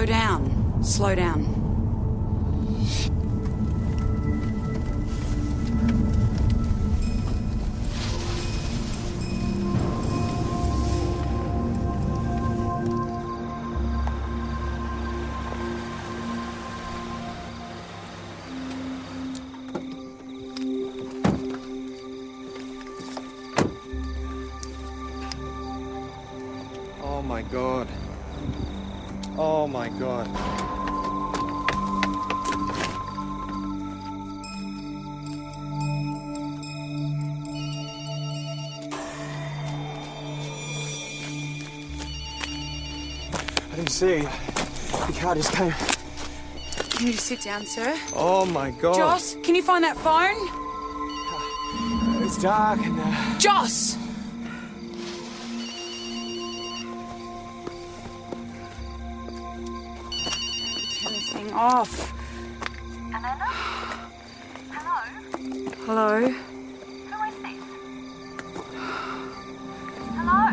Slow down. Slow down. Oh my God. Oh my God. I didn't see it. The car just came. You need to sit down, sir. Oh my God. Joss, can you find that phone? It's dark and Joss! Turn this thing off. Amanda? Hello? Hello? Who is this? Hello?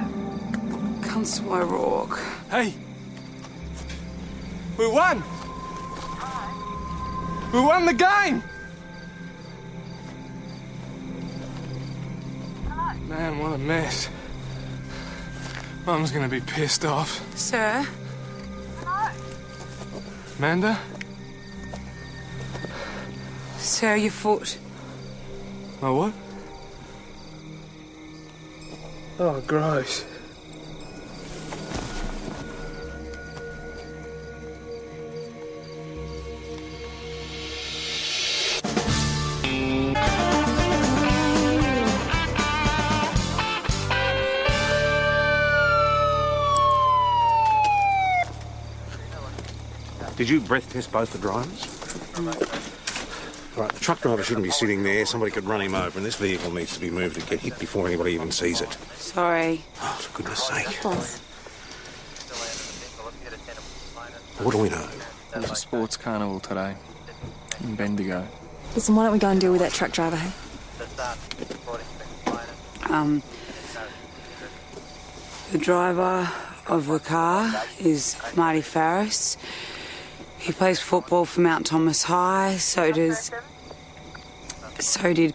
Constable O'Rourke. Hey! We won! We won the game! Man, what a mess. Mum's gonna be pissed off. Sir? Amanda? Sir, your foot. My what? Oh, gross. Did you breath test both the drivers? Right, the truck driver shouldn't be sitting there. Somebody could run him over, and this vehicle needs to be moved and get hit before anybody even sees it. Sorry. Oh, for goodness sake. Boss. What do we know? There's a sports carnival today in Bendigo. Listen, why don't we go and deal with that truck driver, hey? The driver of the car is Marty Farris. He plays football for Mount Thomas High. So did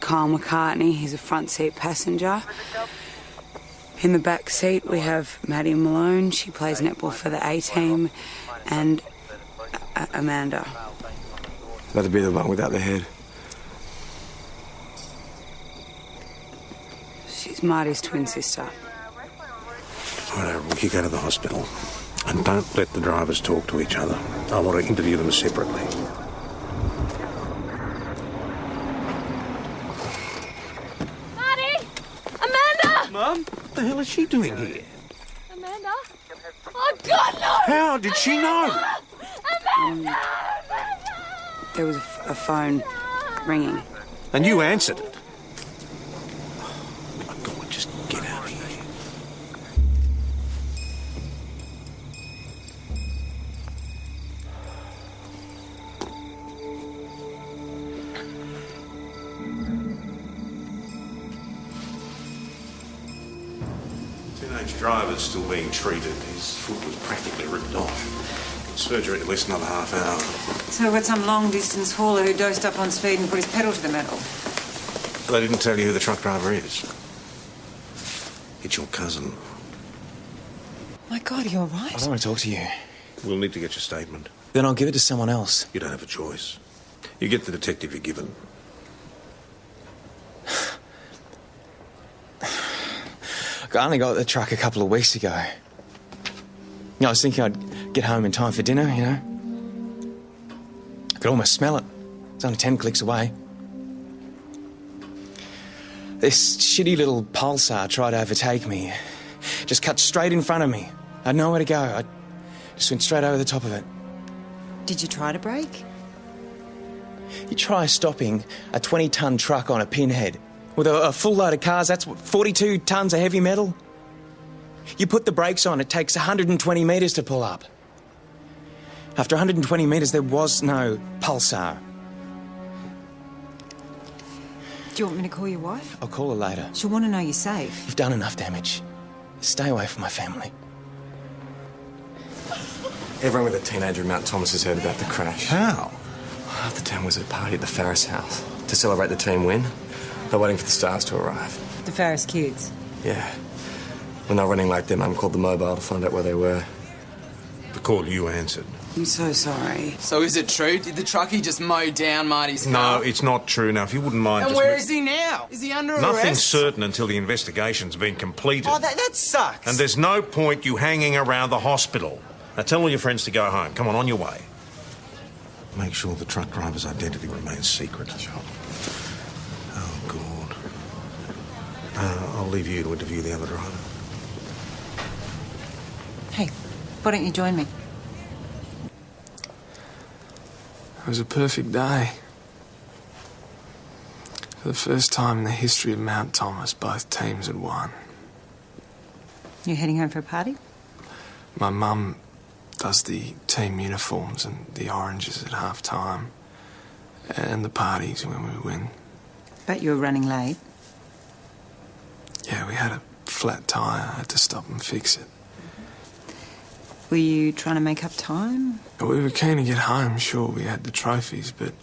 Kyle McCartney. He's a front seat passenger. In the back seat we have Maddie Malone. She plays netball for the A team, and Amanda. That'd be the one without the head. She's Marty's twin sister. Righto, we'll kick out of the hospital. And don't let the drivers talk to each other. I want to interview them separately. Marty! Amanda! Mum? What the hell is she doing here? Amanda? Oh, God, no! How did she know? Amanda! There was a phone ringing. And you answered it. Oh, my God, just get out of here. Teenage driver's still being treated. His foot was practically ripped off. Surgery at least another half hour. So we've got some long-distance hauler who dosed up on speed and put his pedal to the metal. They didn't tell you who the truck driver is. It's your cousin. My God, are you all I right? don't want to talk to you. We'll need to get your statement. Then I'll give it to someone else. You don't have a choice. You get the detective you're given. I only got the truck a couple of weeks ago. I was thinking I'd get home in time for dinner, you know. I could almost smell it. It's only 10 clicks away. This shitty little pulsar tried to overtake me. Just cut straight in front of me. I had nowhere to go. I just went straight over the top of it. Did you try to brake? You try stopping a 20-ton truck on a pinhead with a full load of cars, that's what, 42 tons of heavy metal? You put the brakes on, it takes 120 metres to pull up. After 120 metres, there was no pulsar. Do you want me to call your wife? I'll call her later. She'll want to know you're safe. You've done enough damage. Stay away from my family. Everyone with a teenager in Mount Thomas has heard about the crash. How? Half the town was at a party at the Farris house to celebrate the team win. They're waiting for the stars to arrive. The Farris kids. Yeah. When they were running late, their mum called the mobile to find out where they were. The call you answered. I'm so sorry. So is it true? Did the truckie just mow down Marty's car? No, it's not true. Now, if you wouldn't mind... And where is he now? Is he under arrest? Nothing's certain until the investigation's been completed. Oh, that sucks. And there's no point you hanging around the hospital. Now, tell all your friends to go home. Come on your way. Make sure the truck driver's identity remains secret. Sure. Oh, God. I'll leave you to interview the other driver. Hey, why don't you join me? It was a perfect day. For the first time in the history of Mount Thomas, both teams had won. You heading home for a party? My mum does the team uniforms and the oranges at half-time. And the parties when we win. But you were running late. Yeah, we had a flat tyre. I had to stop and fix it. Were you trying to make up time? We were keen to get home, sure, we had the trophies, but...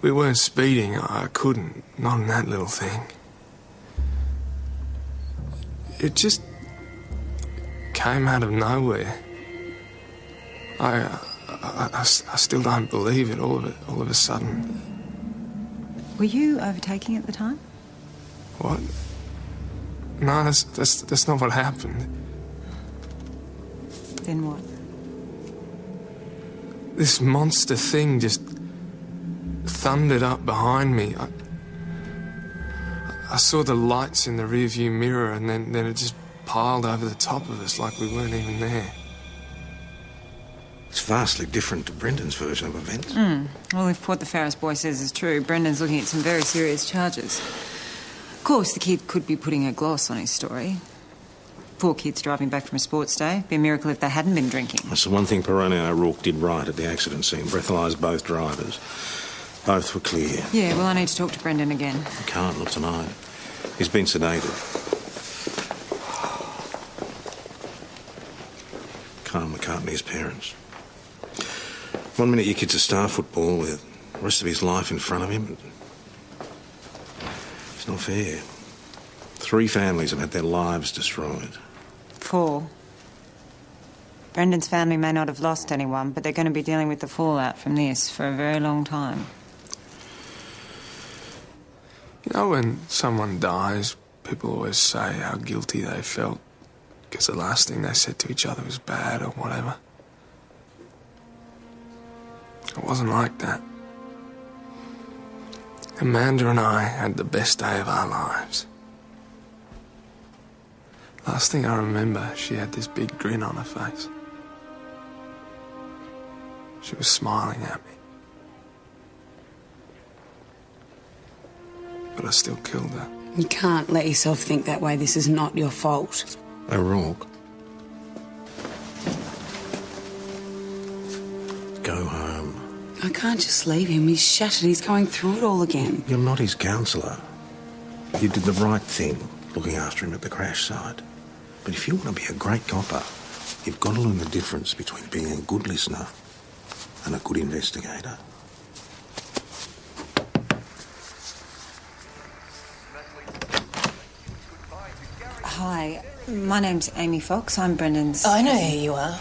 We weren't speeding. I couldn't. Not in that little thing. It just... came out of nowhere. I still don't believe it, all of a sudden. Were you overtaking at the time? What? No, that's not what happened. Then what? This monster thing just thundered up behind me. I saw the lights in the rearview mirror, and then it just piled over the top of us like we weren't even there. It's vastly different to Brendan's version of events. Well, if what the Farris boy says is true, Brendan's looking at some very serious charges. Of course, the kid could be putting a gloss on his story. Poor kids driving back from a sports day. Be a miracle if they hadn't been drinking. That's the one thing Perrone O'Rourke did right at the accident scene. Breathalyzed both drivers. Both were clear. Yeah, well, I need to talk to Brendan again. You can't, not tonight. He's been sedated. Carl McCartney's parents. 1 minute your kid's a star football with the rest of his life in front of him. It's not fair. 3 families have had their lives destroyed. 4. Brendan's family may not have lost anyone, but they're going to be dealing with the fallout from this for a very long time. You know, when someone dies, people always say how guilty they felt because the last thing they said to each other was bad or whatever. It wasn't like that. Amanda and I had the best day of our lives. Last thing I remember, she had this big grin on her face. She was smiling at me. But I still killed her. You can't let yourself think that way. This is not your fault. O'Rourke. Go home. I can't just leave him. He's shattered. He's going through it all again. You're not his counsellor. You did the right thing, looking after him at the crash site. But if you want to be a great copper, you've got to learn the difference between being a good listener and a good investigator. Hi, my name's Amy Fox. I'm Brendan's... I know who you are.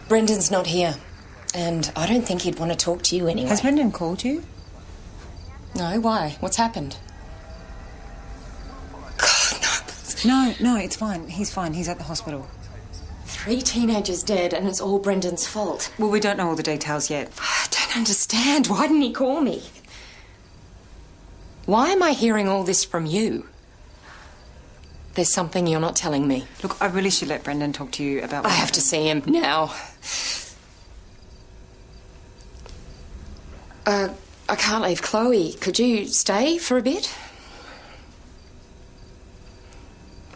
Brendan's not here, and I don't think he'd want to talk to you anyway. Has Brendan called you? No, why? What's happened? No, it's fine. He's fine. He's at the hospital. 3 teenagers dead, and it's all Brendan's fault. Well, we don't know all the details yet. I don't understand. Why didn't he call me? Why am I hearing all this from you? There's something you're not telling me. Look, I really should let Brendan talk to you about... I have to see him now. I can't leave Chloe. Could you stay for a bit?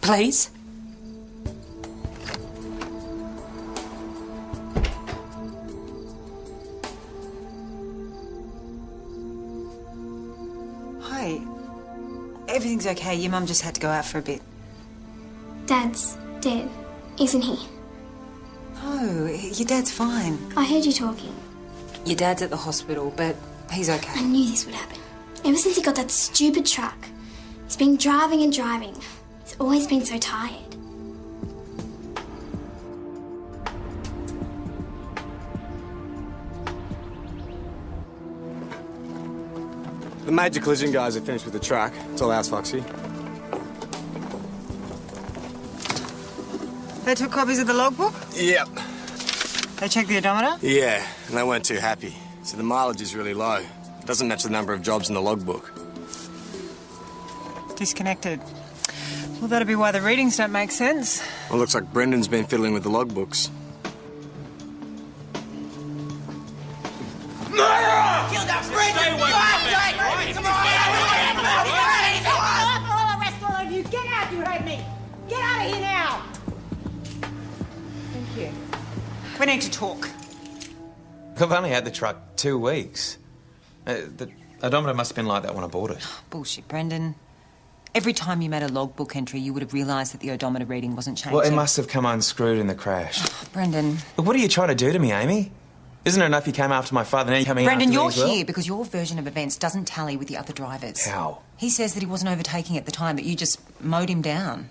Please? Hi. Everything's okay. Your mum just had to go out for a bit. Dad's dead, isn't he? No, your dad's fine. I heard you talking. Your dad's at the hospital, but he's okay. I knew this would happen. Ever since he got that stupid truck, he's been driving and driving. He's always been so tired. The major collision guys are finished with the truck. It's all ours, Foxy. They took copies of the logbook? Yep. They checked the odometer? Yeah, and they weren't too happy. So the mileage is really low. It doesn't match the number of jobs in the logbook. Disconnected. Well, that'll be why the readings don't make sense. Well, looks like Brendan's been fiddling with the logbooks. We need to talk. I've only had the truck 2 weeks. The odometer must have been like that when I bought it. Bullshit, Brendan. Every time you made a logbook entry, you would have realised that the odometer reading wasn't changing. Well, it must have come unscrewed in the crash. Brendan. But what are you trying to do to me, Amy? Isn't it enough you came after my father, now you're coming Brendan, after me you're as well? here because your version of events doesn't tally with the other drivers. How? He says that he wasn't overtaking at the time, but you just mowed him down.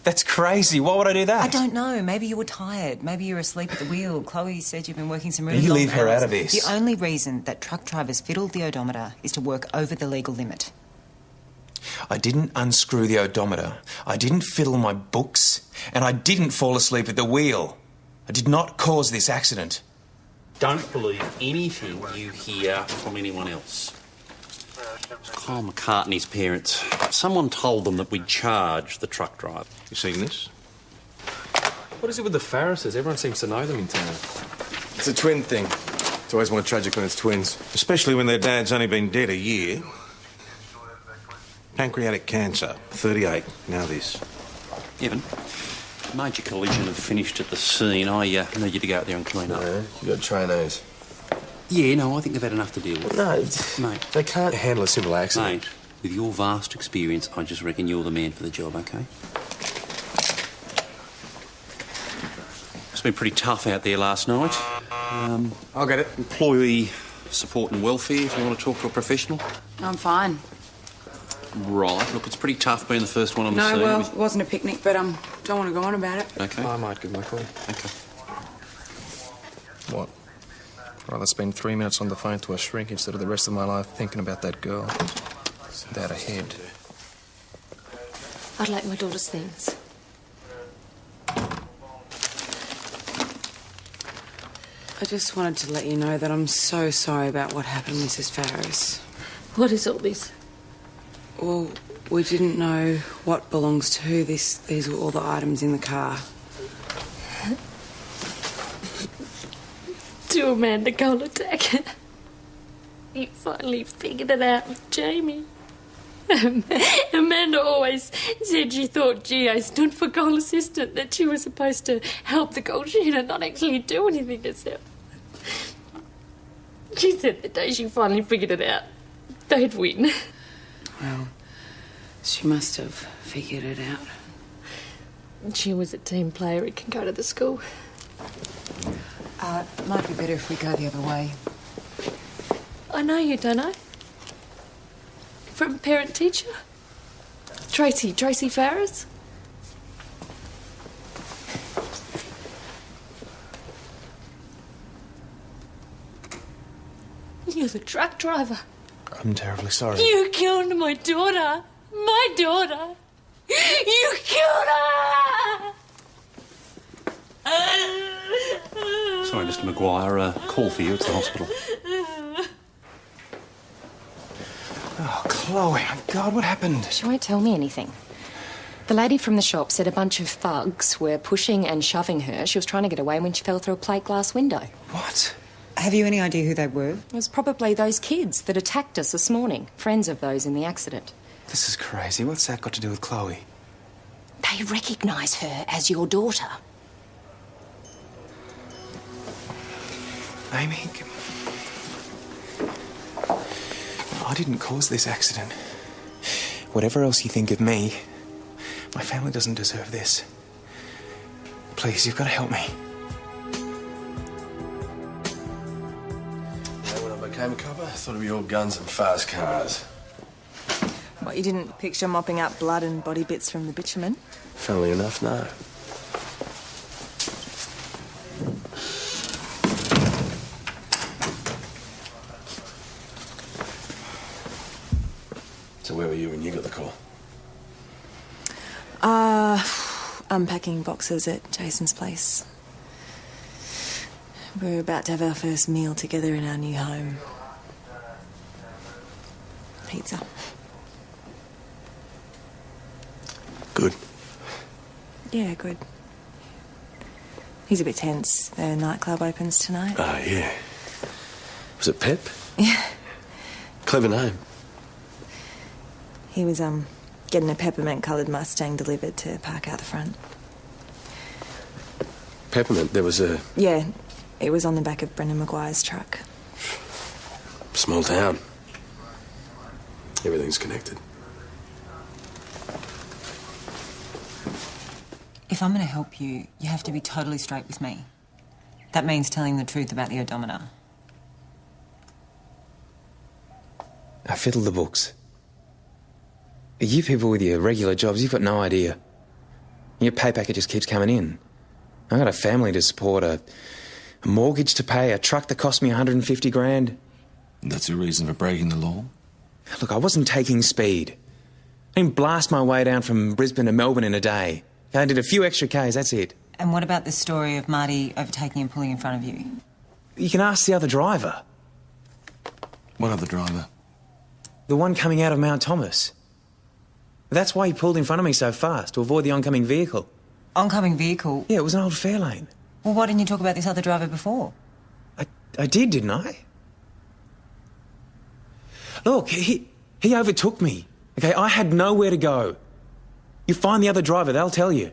That's crazy. Why would I do that? I don't know. Maybe you were tired. Maybe you were asleep at the wheel. Chloe said you've been working some really You long leave her hours. out of this. The only reason that truck drivers fiddled the odometer is to work over the legal limit. I didn't unscrew the odometer. I didn't fiddle my books. And I didn't fall asleep at the wheel. I did not cause this accident. Don't believe anything you hear from anyone else. Kyle McCartney's parents. Someone told them that we'd charge the truck driver. You seen this? What is it with the Farrises? Everyone seems to know them in town. It's a twin thing. It's always more tragic when it's twins. Especially when their dad's only been dead a year. Pancreatic cancer, 38. Now this. Evan, major collision have finished at the scene. I need you to go out there and clean up. Yeah, you got trainees. Yeah, no, I think they've had enough to deal with. No, mate. They can't handle a simple accident. Mate, with your vast experience, I just reckon you're the man for the job, OK? It's been pretty tough out there last night. I'll get it. Employee support and welfare, if you want to talk to a professional. I'm fine. Right, look, it's pretty tough being the first one on the No, scene. well, it wasn't a picnic, but don't want to go on about it. OK. I might give my call. OK. What? Rather spend 3 minutes on the phone to a shrink instead of the rest of my life thinking about that girl. That ahead. I'd like my daughter's things. I just wanted to let you know that I'm so sorry about what happened, Mrs. Farris. What is all this? Well, we didn't know what belongs to who. These were all the items in the car. To Amanda Golatek. You finally figured it out with Jamie. Amanda always said she thought GA stood for goal assistant, that she was supposed to help the goal sheet and not actually do anything herself. She said the day she finally figured it out, they'd win. Well, she must have figured it out. She was a team player who can go to the school. It might be better if we go the other way. I know you, don't I? From parent-teacher? Tracy Farris? You're the truck driver. I'm terribly sorry. You killed my daughter. My daughter. You killed her! Sorry, Mr. Maguire. Call for you at the hospital. Oh, Chloe, oh God, what happened? She won't tell me anything. The lady from the shop said a bunch of thugs were pushing and shoving her. She was trying to get away when she fell through a plate glass window. What? Have you any idea who they were? It was probably those kids that attacked us this morning, friends of those in the accident. This is crazy. What's that got to do with Chloe? They recognise her as your daughter. Amy, I didn't cause this accident. Whatever else you think of me, my family doesn't deserve this. Please, you've got to help me. Ham copper? Thought it'd be all guns and fast cars. What, you didn't picture mopping up blood and body bits from the bitumen? Funnily enough, no. So where were you when you got the call? Unpacking boxes at Jason's place. We're about to have our first meal together in our new home. Pizza. Good. Yeah, good. He's a bit tense. The nightclub opens tonight. Ah, yeah. Was it Pep? Yeah. Clever name. He was, getting a peppermint-coloured Mustang delivered to park out the front. Peppermint, there was a... Yeah, it was on the back of Brendan Maguire's truck. Small town. Everything's connected. If I'm going to help you, you have to be totally straight with me. That means telling the truth about the odometer. I fiddle the books. You people with your regular jobs, you've got no idea. Your pay packet just keeps coming in. I've got a family to support, a mortgage to pay, a truck that cost me 150 grand. That's a reason for breaking the law? Look, I wasn't taking speed. I didn't blast my way down from Brisbane to Melbourne in a day. I did a few extra Ks, that's it. And what about the story of Marty overtaking and pulling in front of you? You can ask the other driver. What other driver? The one coming out of Mount Thomas. That's why he pulled in front of me so fast, to avoid the oncoming vehicle. Oncoming vehicle? Yeah, it was an old Fairlane. Well, why didn't you talk about this other driver before? I did, didn't I? Look, he overtook me. Okay, I had nowhere to go. You find the other driver, they'll tell you.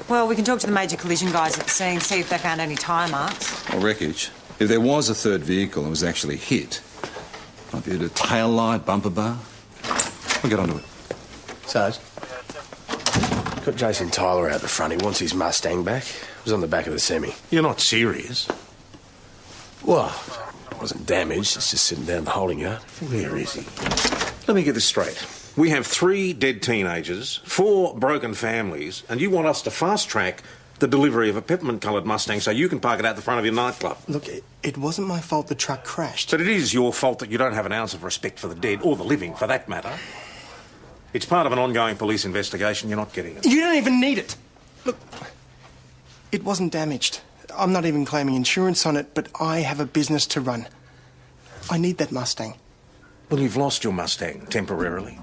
Well, we can talk to the major collision guys at the scene, see if they found any tyre marks. Or wreckage. If there was a third vehicle and was actually hit, might be a tail light, bumper bar. We'll get onto it. Sarge, got Jason Tyler out the front. He wants his Mustang back. It was on the back of the semi. You're not serious? Well, it wasn't damaged. It's just sitting down in the holding yard. Where is he? Let me get this straight. We have 3 dead teenagers, 4 broken families, and you want us to fast-track the delivery of a peppermint-coloured Mustang so you can park it out the front of your nightclub. Look, it wasn't my fault the truck crashed. But it is your fault that you don't have an ounce of respect for the dead, or the living, for that matter. It's part of an ongoing police investigation. You're not getting it. You don't even need it. Look, it wasn't damaged. I'm not even claiming insurance on it, but I have a business to run. I need that Mustang. Well, you've lost your Mustang temporarily.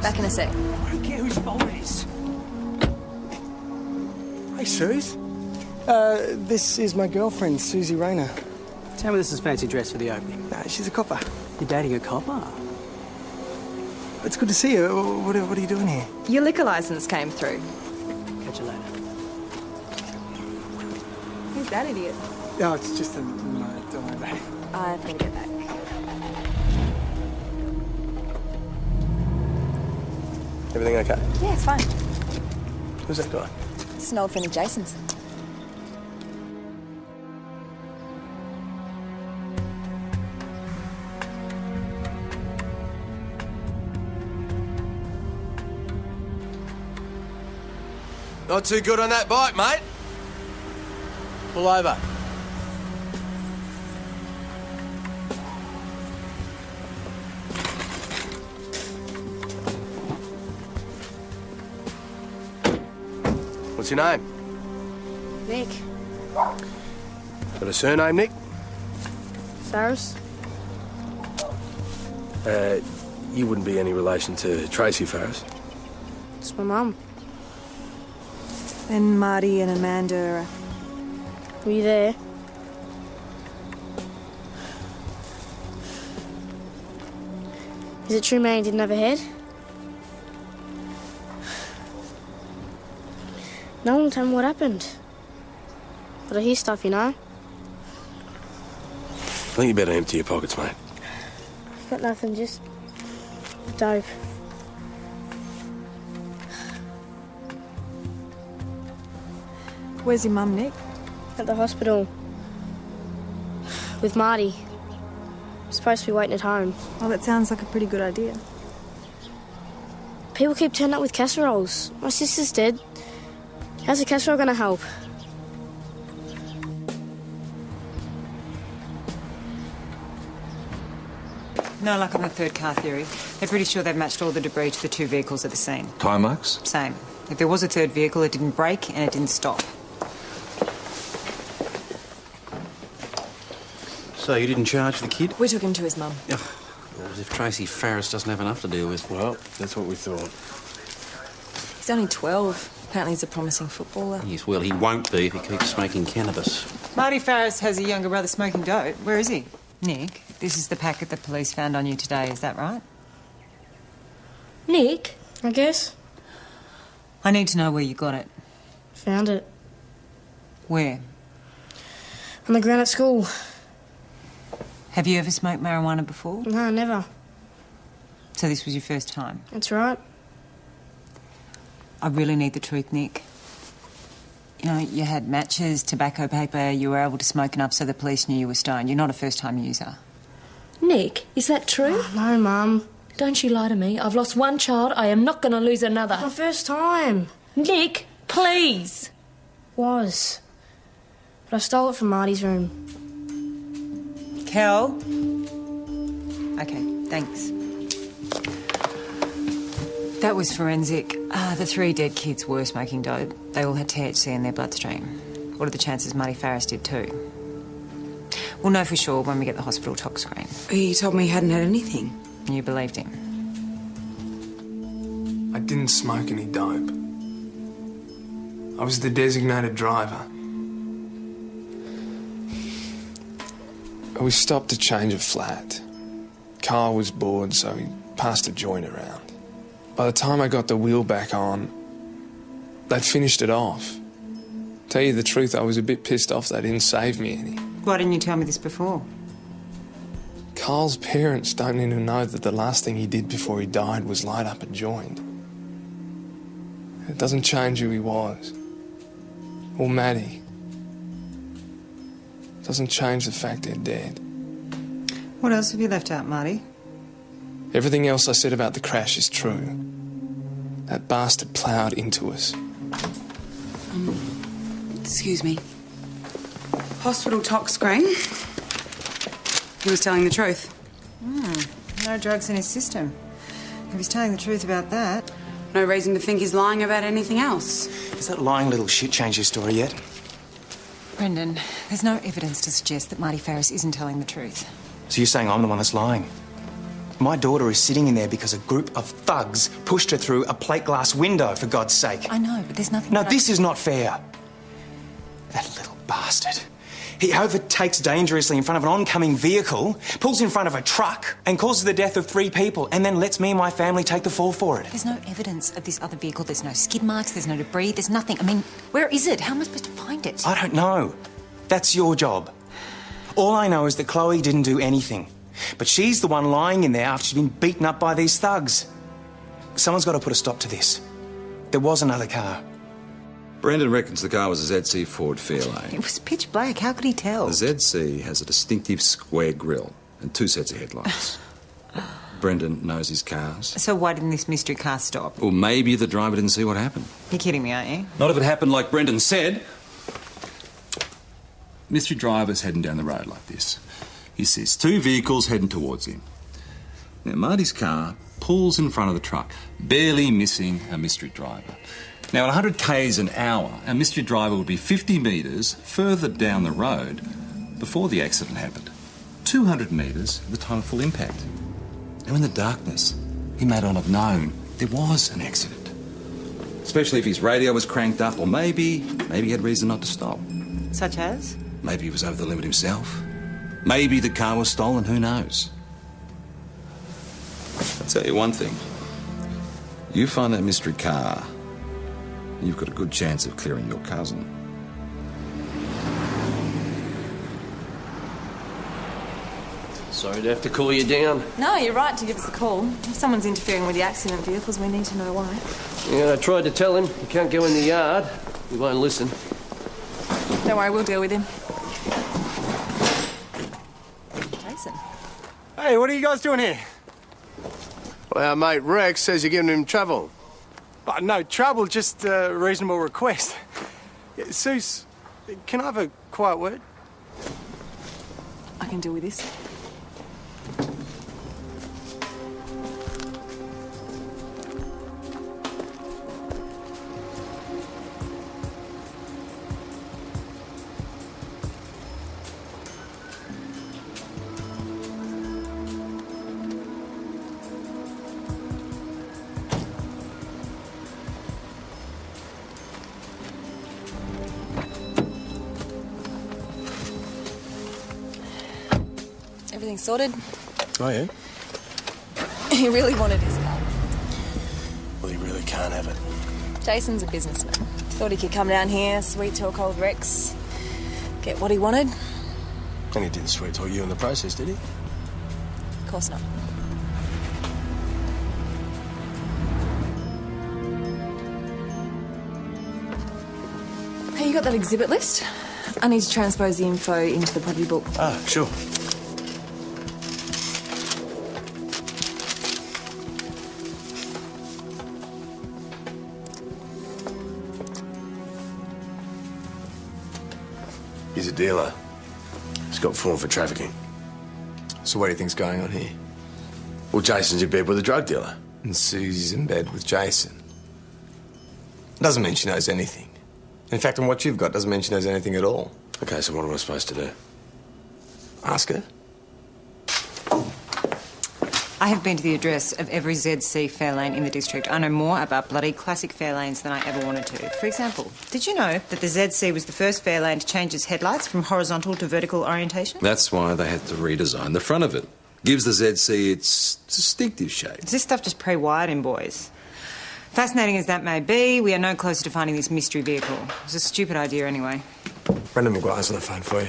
Back in a sec. I don't care whose fault it is. Hey, Suze. This is my girlfriend, Susie Rayner. Tell me this is fancy dress for the opening. No, she's a copper. You're dating a copper? It's good to see you. What are you doing here? Your liquor licence came through. Catch you later. Who's that idiot? Oh, it's just a... No, don't worry about it. I've got to get back. Everything okay? Yeah, it's fine. Who's that guy? It's an old friend of Jason's. Not too good on that bike, mate. Pull over. What's your name? Nick. Got a surname, Nick? Farris. You wouldn't be any relation to Tracy Farris. It's my mum. And Marty and Amanda Were you there? Is it true Manny didn't have a head? No one will tell me what happened. But I hear stuff, you know. I think you better empty your pockets, mate. Got nothing, just dope. Where's your mum, Nick? At the hospital. With Marty. We're supposed to be waiting at home. Oh, that sounds like a pretty good idea. People keep turning up with casseroles. My sister's dead. How's a casserole going to help? No luck on the third car theory. They're pretty sure they've matched all the debris to the two vehicles at the scene. Tyre marks? Same. If there was a third vehicle, it didn't brake and it didn't stop. So you didn't charge the kid? We took him to his mum. Ugh, as if Tracy Farris doesn't have enough to deal with. Well, that's what we thought. He's only 12. Apparently he's a promising footballer. Yes, well, he won't be if he keeps smoking cannabis. Marty Farris has a younger brother smoking dope. Where is he? Nick, this is the packet the police found on you today, is that right? Nick, I guess. I need to know where you got it. Found it. Where? On the ground at school. Have you ever smoked marijuana before? No, never. So this was your first time? That's right. I really need the truth, Nick. You know, you had matches, tobacco paper, you were able to smoke enough so the police knew you were stoned. You're not a first-time user. Nick, is that true? Oh, no, Mum. Don't you lie to me. I've lost one child. I am not going to lose another. It's my first time. Nick, please. Was. But I stole it from Marty's room. Kel? Okay, thanks. That was forensic. The 3 dead kids were smoking dope. They all had THC in their bloodstream. What are the chances Marty Farris did too? We'll know for sure when we get the hospital tox screen. He told me he hadn't had anything. You believed him? I didn't smoke any dope. I was the designated driver. We stopped to change a flat. Carl was bored, so he passed a joint around. By the time I got the wheel back on, they'd finished it off. Tell you the truth, I was a bit pissed off they didn't save me any. Why didn't you tell me this before? Carl's parents don't even know that the last thing he did before he died was light up a joint. It doesn't change who he was. Or Maddie. It doesn't change the fact they're dead. What else have you left out, Marty? Everything else I said about the crash is true. That bastard ploughed into us. Excuse me. Hospital tox screen. He was telling the truth. No drugs in his system. If he's telling the truth about that... No reason to think he's lying about anything else. Has that lying little shit changed his story yet? Brendan, there's no evidence to suggest that Marty Farris isn't telling the truth. So you're saying I'm the one that's lying? My daughter is sitting in there because a group of thugs pushed her through a plate glass window, for God's sake. I know, but there's nothing... No, this is not fair. That little bastard. He overtakes dangerously in front of an oncoming vehicle, pulls in front of a truck and causes the death of 3 people and then lets me and my family take the fall for it. There's no evidence of this other vehicle. There's no skid marks, there's no debris, there's nothing. I mean, where is it? How am I supposed to find it? I don't know. That's your job. All I know is that Chloe didn't do anything. But she's the one lying in there after she's been beaten up by these thugs. Someone's got to put a stop to this. There was another car. Brendan reckons the car was a ZC Ford Fairlane. It was pitch black. How could he tell? The ZC has a distinctive square grille and 2 sets of headlights. Brendan knows his cars. So why didn't this mystery car stop? Or maybe the driver didn't see what happened. You're kidding me, aren't you? Not if it happened like Brendan said. Mystery driver's heading down the road like this. He sees 2 vehicles heading towards him. Now, Marty's car pulls in front of the truck, barely missing a mystery driver. Now, at 100 k's an hour, a mystery driver would be 50 metres further down the road before the accident happened. 200 metres at the time of full impact. Now, in the darkness, he may not have known there was an accident. Especially if his radio was cranked up, or maybe he had reason not to stop. Such as? Maybe he was over the limit himself. Maybe the car was stolen, who knows? I'll tell you one thing. You find that mystery car, you've got a good chance of clearing your cousin. Sorry to have to call you down. No, you're right to give us a call. If someone's interfering with the accident vehicles, we need to know why. Yeah, I tried to tell him. You can't go in the yard. He won't listen. Don't worry, we'll deal with him. Jason. Hey, what are you guys doing here? Well, our mate Rex says you're giving him trouble. No trouble, just a reasonable request. Yeah, Suze, can I have a quiet word? I can deal with this. Everything sorted? Oh, yeah? He really wanted his car. Well, he really can't have it. Jason's a businessman. Thought he could come down here, sweet talk old Rex, get what he wanted. And he didn't sweet talk you in the process, did he? Of course not. Hey, you got that exhibit list? I need to transpose the info into the property book. Ah, sure. He's a dealer. He's got form for trafficking. So what do you think's going on here? Well, Jason's in bed with a drug dealer. And Susie's in bed with Jason. Doesn't mean she knows anything. In fact, on what you've got doesn't mean she knows anything at all. Okay, so what am I supposed to do? Ask her. I have been to the address of every ZC fair lane in the district. I know more about bloody classic fair lanes than I ever wanted to. For example, did you know that the ZC was the first fair lane to change its headlights from horizontal to vertical orientation? That's why they had to redesign the front of it. Gives the ZC its distinctive shape. Is this stuff just pre-wired in, boys? Fascinating as that may be, we are no closer to finding this mystery vehicle. It was a stupid idea anyway. Brendan McGuire's on the phone for you.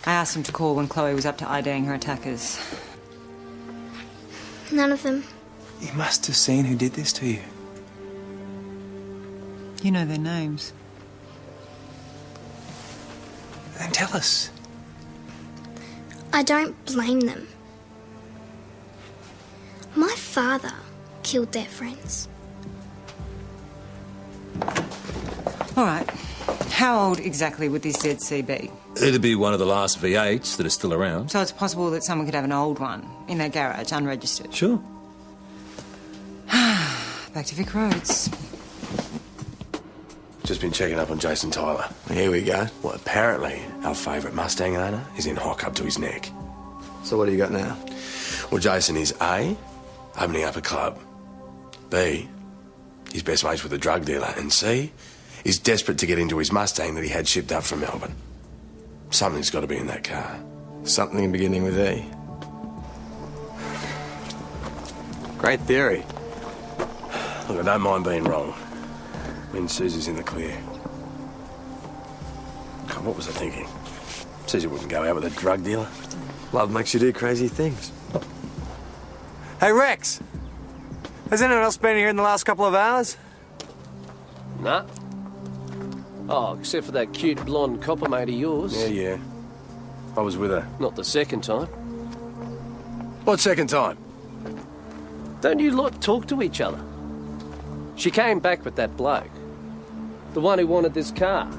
I asked him to call when Chloe was up to IDing her attackers. None of them. You must have seen who did this to you. You know their names. Then tell us. I don't blame them. My father killed their friends. All right. How old exactly would this ZC be? It'd be one of the last V8s that are still around. So it's possible that someone could have an old one in their garage, unregistered. Sure. Back to Vic Roads. Just been checking up on Jason Tyler. Here we go. Well, apparently our favourite Mustang owner is in hock up to his neck. So what do you got now? Well, Jason is A, opening up a club. B, he's best mates with a drug dealer. And C, is desperate to get into his Mustang that he had shipped up from Melbourne. Something's got to be in that car. Something beginning with E. Great theory. Look, I don't mind being wrong. I mean, Susie's in the clear. God, what was I thinking? Susie wouldn't go out with a drug dealer. Love makes you do crazy things. Hey, Rex! Has anyone else been here in the last couple of hours? Nah. Oh, except for that cute blonde copper mate of yours. Yeah. I was with her. Not the second time. What second time? Don't you lot talk to each other? She came back with that bloke. The one who wanted this car.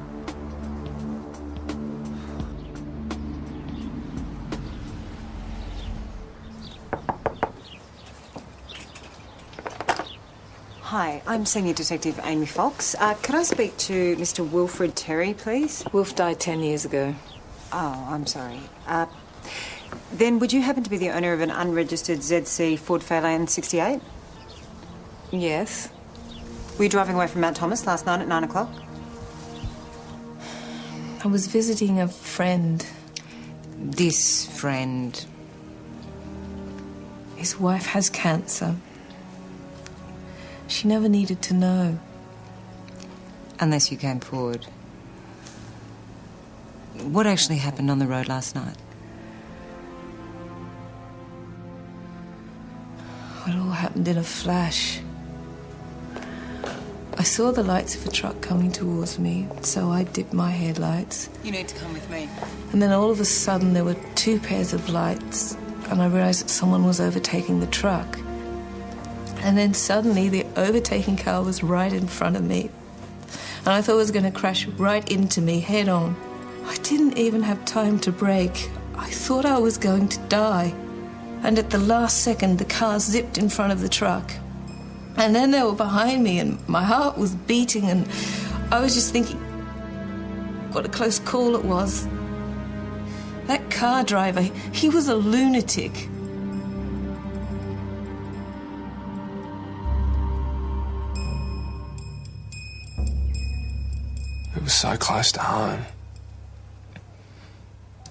Hi, I'm Senior Detective Amy Fox. Could I speak to Mr. Wilfred Terry, please? Wilf died 10 years ago. Oh, I'm sorry. Then would you happen to be the owner of an unregistered ZC Ford Fairlane 68? Yes. Were you driving away from Mount Thomas last night at 9 o'clock? I was visiting a friend. This friend? His wife has cancer. She never needed to know. Unless you came forward. What actually happened on the road last night? It all happened in a flash. I saw the lights of a truck coming towards me, so I dipped my headlights. You need to come with me. And then all of a sudden there were two pairs of lights, and I realised that someone was overtaking the truck. And then suddenly the overtaking car was right in front of me. And I thought it was going to crash right into me head on. I didn't even have time to brake. I thought I was going to die. And at the last second, the car zipped in front of the truck. And then they were behind me, and my heart was beating, and I was just thinking, what a close call it was. That car driver, he was a lunatic. It was so close to home.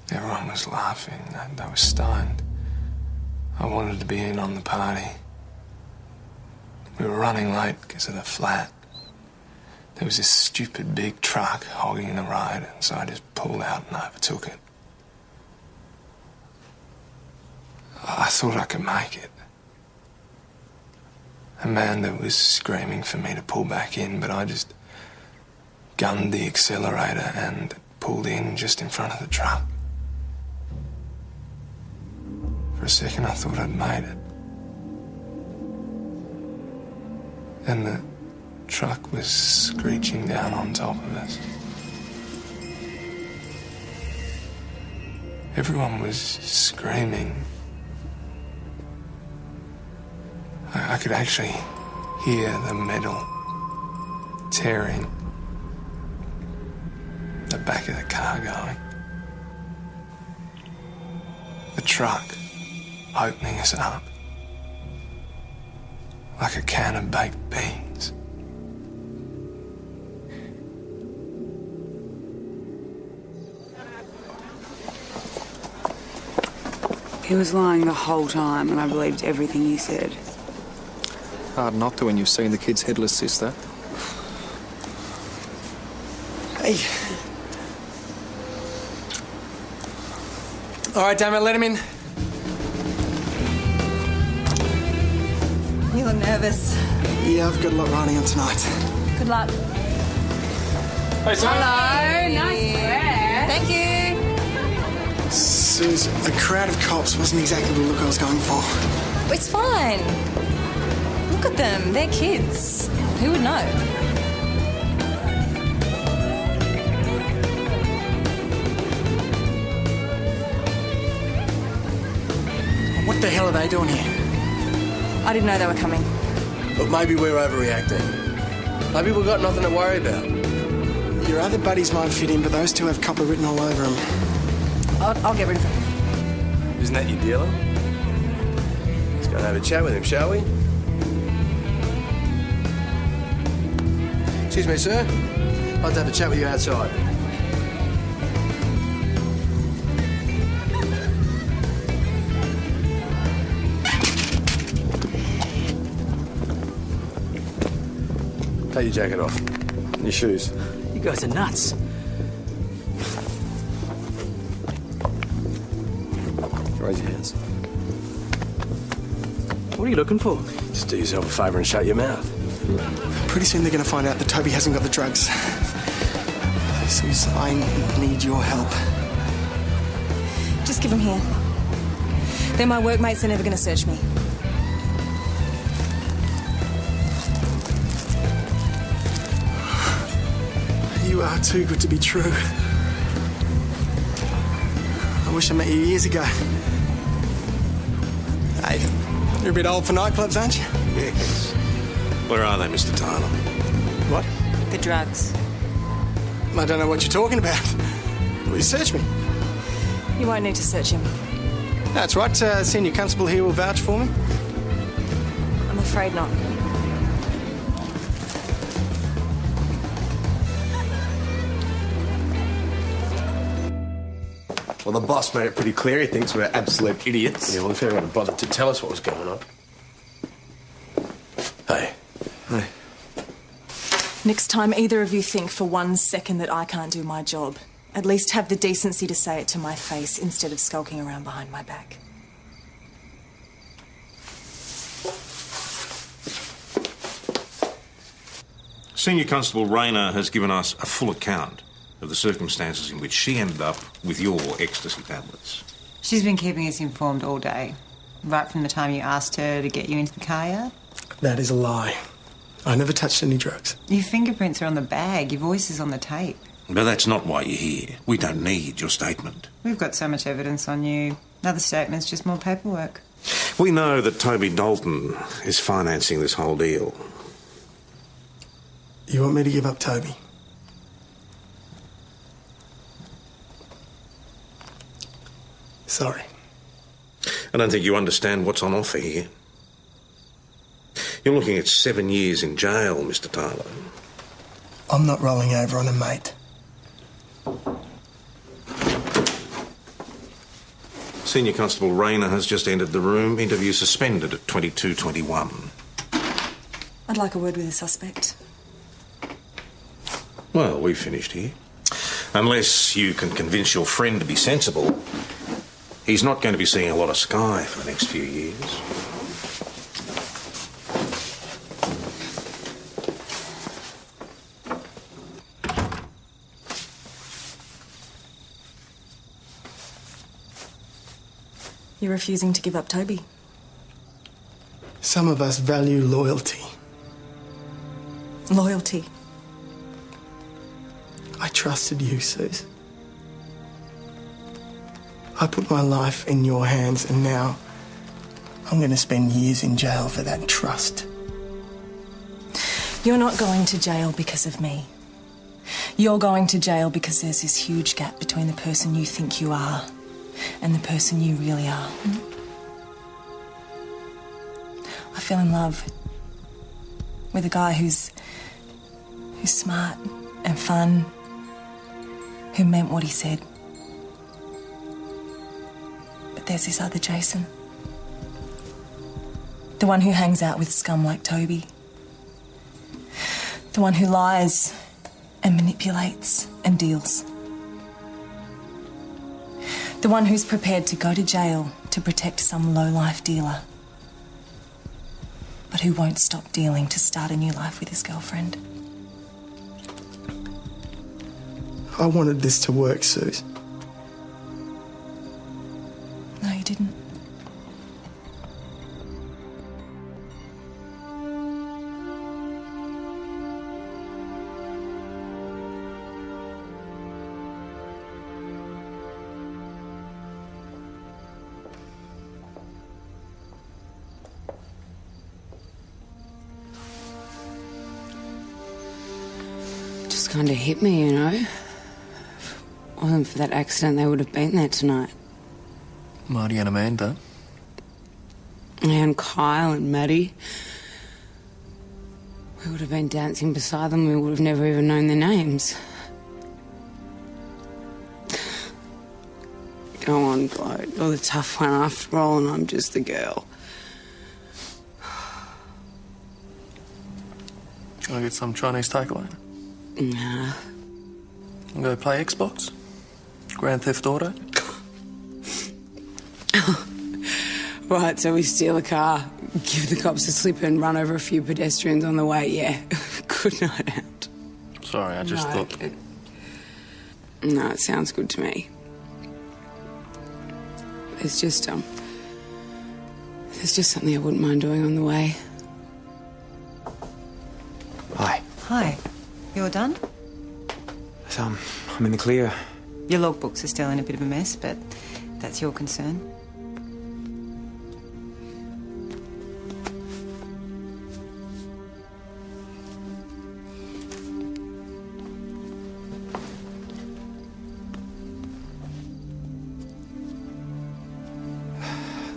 Everyone was laughing. They were stoned. I wanted to be in on the party. We were running late because of the flat. There was this stupid big truck hogging the road, and so I just pulled out and overtook it. I thought I could make it. Amanda was screaming for me to pull back in, but I just gunned the accelerator and pulled in just in front of the truck. For a second I thought I'd made it. Then the truck was screeching down on top of us. Everyone was screaming. I could actually hear the metal tearing the back of the car going. The truck opening us up like a can of baked beans. He was lying the whole time, and I believed everything he said. Hard not to when you've seen the kid's headless sister. Hey. All right, damn it, let him in. You look nervous. Yeah, I've got a lot riding on tonight. Good luck. Hey, Sam. Hello, nice wear. Thank you. Suze, a crowd of cops wasn't exactly the look I was going for. It's fine. Look at them. They're kids. Who would know? What the hell are they doing here? I didn't know they were coming. But maybe we're overreacting. Maybe we've got nothing to worry about. Your other buddies might fit in, but those two have copper written all over them. I'll get rid of them. Isn't that your dealer? Let's go and have a chat with him, shall we? Excuse me, sir. I'd like to have a chat with you outside. Take your jacket off. And your shoes. You guys are nuts. Raise your hands. What are you looking for? Just do yourself a favour and shut your mouth. Pretty soon they're going to find out that Toby hasn't got the drugs. Suze, I need your help. Just give them here. They're my workmates. They're never going to search me. You are too good to be true. I wish I met you years ago. Hey, you're a bit old for nightclubs, aren't you? Yes. Where are they, Mr. Tyler? What? The drugs. I don't know what you're talking about. Will you search me? You won't need to search him. That's right. Senior Constable here will vouch for me. I'm afraid not. Well, the boss made it pretty clear he thinks we're absolute idiots. Yeah, well, if anyone had bothered to tell us what was going on. Hey. Hey. Next time either of you think for 1 second that I can't do my job, at least have the decency to say it to my face instead of skulking around behind my back. Senior Constable Rayner has given us a full account of the circumstances in which she ended up with your ecstasy tablets. She's been keeping us informed all day, right from the time you asked her to get you into the car yard. That is a lie. I never touched any drugs. Your fingerprints are on the bag, your voice is on the tape. But that's not why you're here. We don't need your statement. We've got so much evidence on you. Another statement's just more paperwork. We know that Toby Dalton is financing this whole deal. You want me to give up Toby? Sorry. I don't think you understand what's on offer here. You're looking at 7 years in jail, Mr. Tyler. I'm not rolling over on a mate. Senior Constable Rayner has just entered the room. Interview suspended at 22:21. I'd like a word with the suspect. Well, we've finished here. Unless you can convince your friend to be sensible, he's not going to be seeing a lot of sky for the next few years. You're refusing to give up Toby. Some of us value loyalty. Loyalty. I trusted you, Suze. I put my life in your hands, and now I'm going to spend years in jail for that trust. You're not going to jail because of me. You're going to jail because there's this huge gap between the person you think you are and the person you really are. I fell in love with a guy who's smart and fun, who meant what he said. But there's this other Jason. The one who hangs out with scum like Toby. The one who lies and manipulates and deals. The one who's prepared to go to jail to protect some low-life dealer, but who won't stop dealing to start a new life with his girlfriend. I wanted this to work, Suze. No, you didn't. Just kind of hit me, you know. If it wasn't for that accident, they would have been there tonight. Marty and Amanda. And Kyle and Maddie. We would have been dancing beside them. We would have never even known their names. Go on, bloke. You're the tough one after all, and I'm just the girl. Can I get some Chinese takeaway? Nah. And go play Xbox? Grand Theft Auto? Right, so we steal a car, give the cops a slip and run over a few pedestrians on the way, yeah. Good night out. Sorry, I just thought... No, it sounds good to me. There's just something I wouldn't mind doing on the way. Hi. Hi. You're done? I'm in the clear. Your logbooks are still in a bit of a mess, but that's your concern.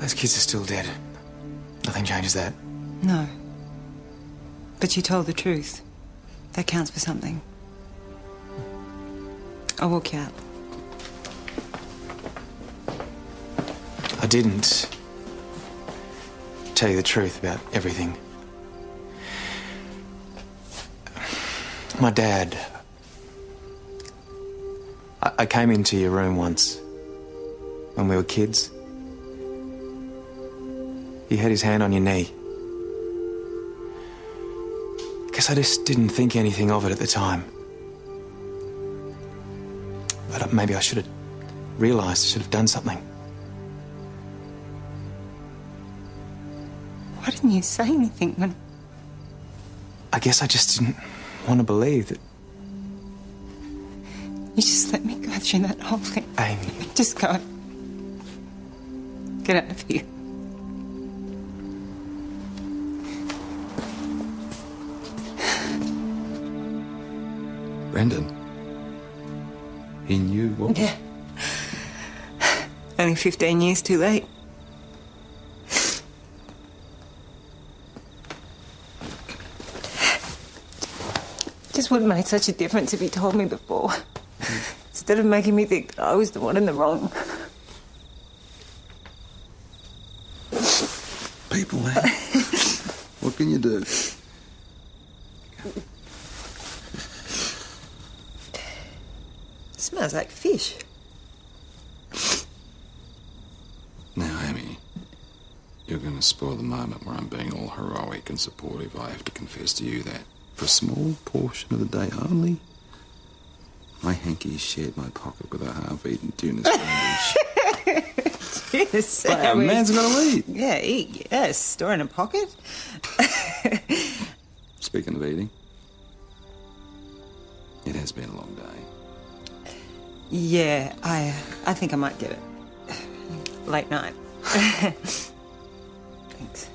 Those kids are still dead. Nothing changes that. No. But you told the truth. That counts for something. I'll walk you out. I didn't tell you the truth about everything. My dad... I came into your room once when we were kids. He had his hand on your knee. guess I just didn't think anything of it at the time. But maybe I should have realised, I should have done something. Why didn't you say anything when... I guess I just didn't want to believe that... You just let me go through that whole thing. Amy. Just go. Get out of here. Brendan? He knew what? Yeah. Only 15 years too late. Just wouldn't make such a difference if he told me before. Instead of making me think that I was the one in the wrong. People, man. What can you do? Smells like fish. Now, Amy, you're going to spoil the moment where I'm being all heroic and supportive. I have to confess to you that, for a small portion of the day only, my hanky shared my pocket with a half-eaten tuna sandwich. Yes, Hey, a man's got to eat. Yeah, eat, yes. Store in a pocket. Speaking of eating, it has been a long day. Yeah, I think I might get it. Late night. Thanks.